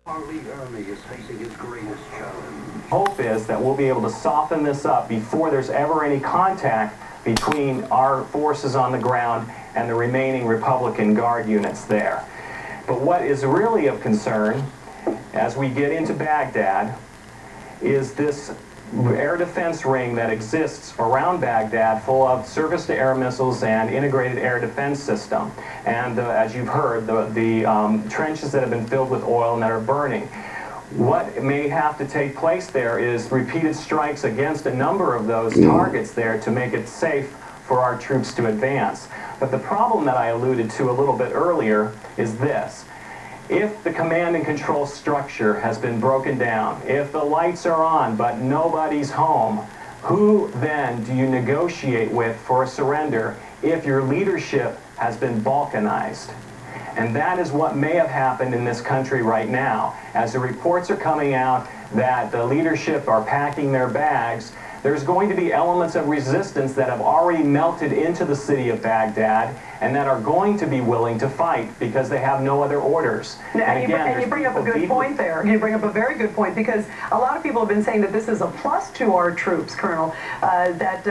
Ali Army is facing his greatest challenge. Hope is that we'll be able to soften this up before there's ever any contact between our forces on the ground and the remaining Republican Guard units there. But what is really of concern as we get into Baghdad is this air defense ring that exists around Baghdad, full of surface-to-air missiles and integrated air defense system. And as you've heard, the trenches that have been filled with oil and that are burning. What may have to take place there is repeated strikes against a number of those targets there to make it safe for our troops to advance. But the problem that I alluded to a little bit earlier is this. If the command and control structure has been broken down, if the lights are on but nobody's home, who then do you negotiate with for a surrender if your leadership has been balkanized? And that is what may have happened in this country right now. As the reports are coming out that the leadership are packing their bags, there's going to be elements of resistance that have already melted into the city of Baghdad and that are going to be willing to fight because they have no other orders. And you bring up a good point there. You bring up a very good point, because a lot of people have been saying that this is a plus to our troops, Colonel, that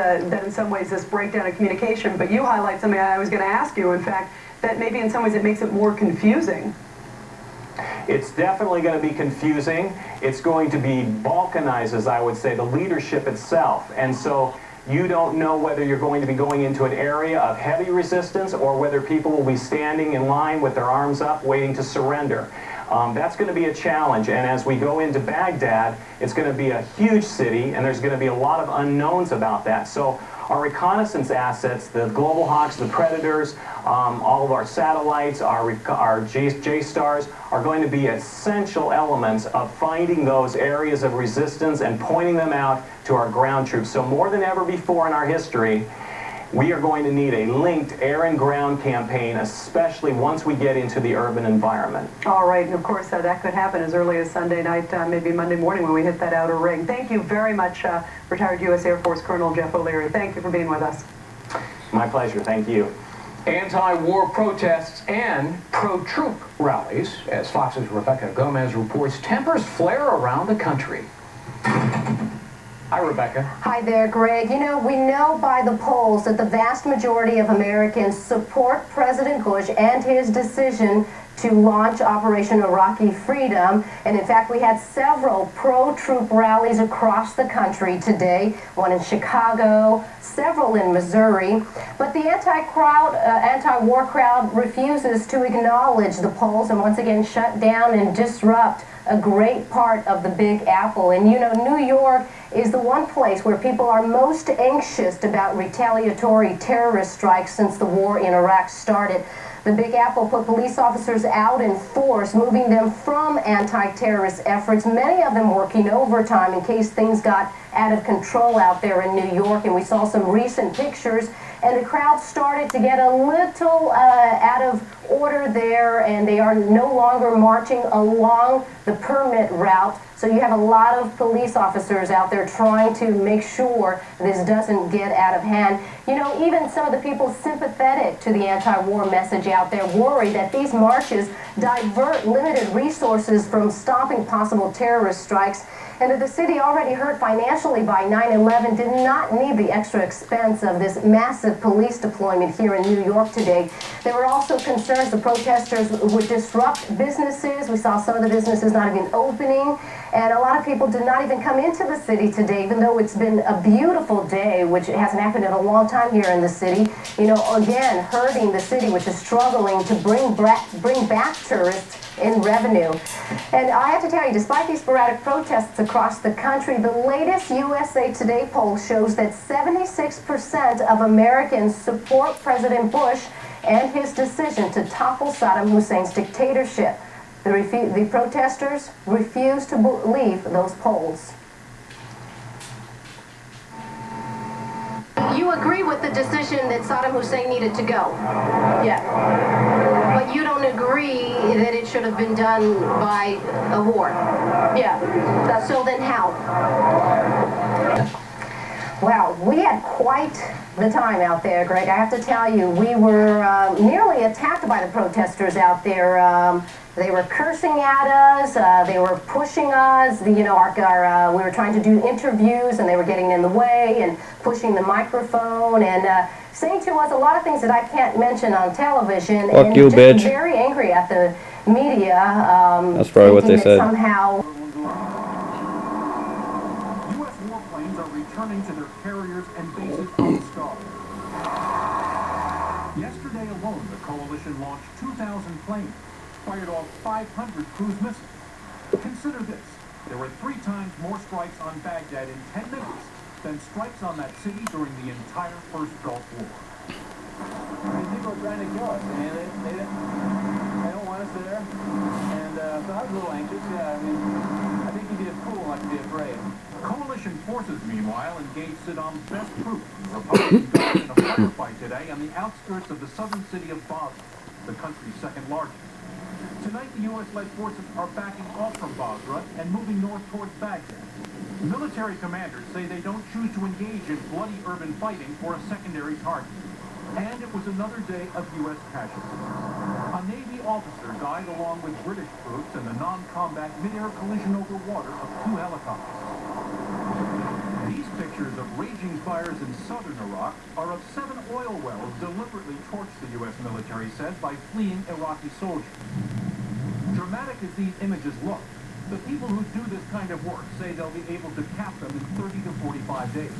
in some ways this breakdown of communication. But you highlight something I was going to ask you, in fact, that maybe in some ways it makes it more confusing. It's definitely going to be confusing. It's going to be balkanized, as I would say, the leadership itself. And so you don't know whether you're going to be going into an area of heavy resistance or whether people will be standing in line with their arms up waiting to surrender. That's going to be a challenge. And as we go into Baghdad, it's going to be a huge city, and there's going to be a lot of unknowns about that. So our reconnaissance assets, the Global Hawks, the Predators, all of our satellites, our J-Stars are going to be essential elements of finding those areas of resistance and pointing them out to our ground troops. So more than ever before in our history, we are going to need a linked air and ground campaign, especially once we get into the urban environment. All right, and of course that could happen as early as Sunday night, maybe Monday morning when we hit that outer ring. Thank you very much, retired U.S. Air Force Colonel Jeff O'Leary. Thank you for being with us. My pleasure. Thank you. Anti-war protests and pro-troop rallies, as Fox's Rebecca Gomez reports, tempers flare around the country. Hi, Rebecca. Hi there, Greg. You know, we know by the polls that the vast majority of Americans support President Bush and his decision to launch Operation Iraqi Freedom. And in fact, we had several pro-troop rallies across the country today, one in Chicago, several in Missouri. But the anti-war crowd refuses to acknowledge the polls and once again shut down and disrupt a great part of the Big Apple. And you know, New York is the one place where people are most anxious about retaliatory terrorist strikes since the war in Iraq started. The Big Apple put police officers out in force, moving them from anti-terrorist efforts, many of them working overtime in case things got out of control out there in New York. And we saw some recent pictures, and the crowd started to get a little out of order there, and they are no longer marching along the permit route. So you have a lot of police officers out there trying to make sure this doesn't get out of hand. You know, even some of the people sympathetic to the anti-war message out there worry that these marches divert limited resources from stopping possible terrorist strikes, and that the city, already hurt financially by 9/11, did not need the extra expense of this massive police deployment here in New York today. There were also concerns the protesters would disrupt businesses. We saw some of the businesses not even opening, and a lot of people did not even come into the city today, even though it's been a beautiful day, which hasn't happened in a long time here in the city. You know, again, hurting the city, which is struggling to bring back tourists in revenue. And I have to tell you, despite these sporadic protests across the country, the latest USA Today poll shows that 76% of Americans support President Bush and his decision to topple Saddam Hussein's dictatorship. The protesters refuse to believe those polls. You agree with the decision that Saddam Hussein needed to go? Yeah. But you don't agree that it should have been done by a war? Yeah. So then how? Wow, we had quite the time out there, Greg. I have to tell you, we were nearly attacked by the protesters out there. They were cursing at us, they were pushing us, we were trying to do interviews and they were getting in the way and pushing the microphone and saying to us a lot of things that I can't mention on television. Fuck and you, just bitch. very angry at the media. That's probably what they said. Somehow U.S. warplanes are returning to their carriers and bases unstalled. Yesterday alone, the coalition launched 2,000 planes, fired off 500 cruise missiles. Consider this. There were 3 times more strikes on Baghdad in 10 minutes than strikes on that city during the entire First Gulf War. People are trying to kill us, and they don't want us there. And so I was a little anxious. Yeah, I mean, I think you can be a fool not to be afraid. Coalition forces, meanwhile, engaged Saddam's best troops, Republican guards, in a firefight today on the outskirts of the southern city of Basra, the country's second largest. Tonight, the U.S.-led forces are backing off from Basra and moving north towards Baghdad. Military commanders say they don't choose to engage in bloody urban fighting for a secondary target. And it was another day of U.S. casualties. A Navy officer died along with British troops in the non-combat mid-air collision over water of 2 helicopters. These pictures of raging fires in southern Iraq are of 7 oil wells deliberately torched, the U.S. military says, by fleeing Iraqi soldiers. Dramatic as these images look, the people who do this kind of work say they'll be able to cap them in 30 to 45 days.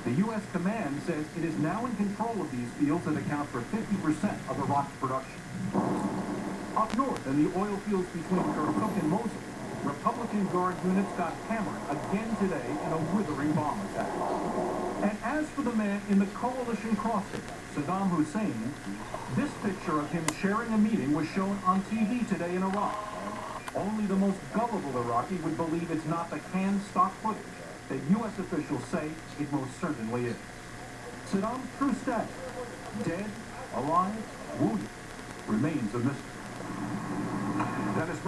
The U.S. command says it is now in control of these fields that account for 50% of Iraq's production. Up north, in the oil fields between Kirkuk and Mosul, Republican Guard units got hammered again today in a withering bomb attack. And as for the man in the coalition crossing, Saddam Hussein, this picture of him sharing a meeting was shown on TV today in Iraq. Only the most gullible Iraqi would believe it's not the canned stock footage that U.S. officials say it most certainly is. Saddam's true status, dead, alive, wounded, remains a mystery. That is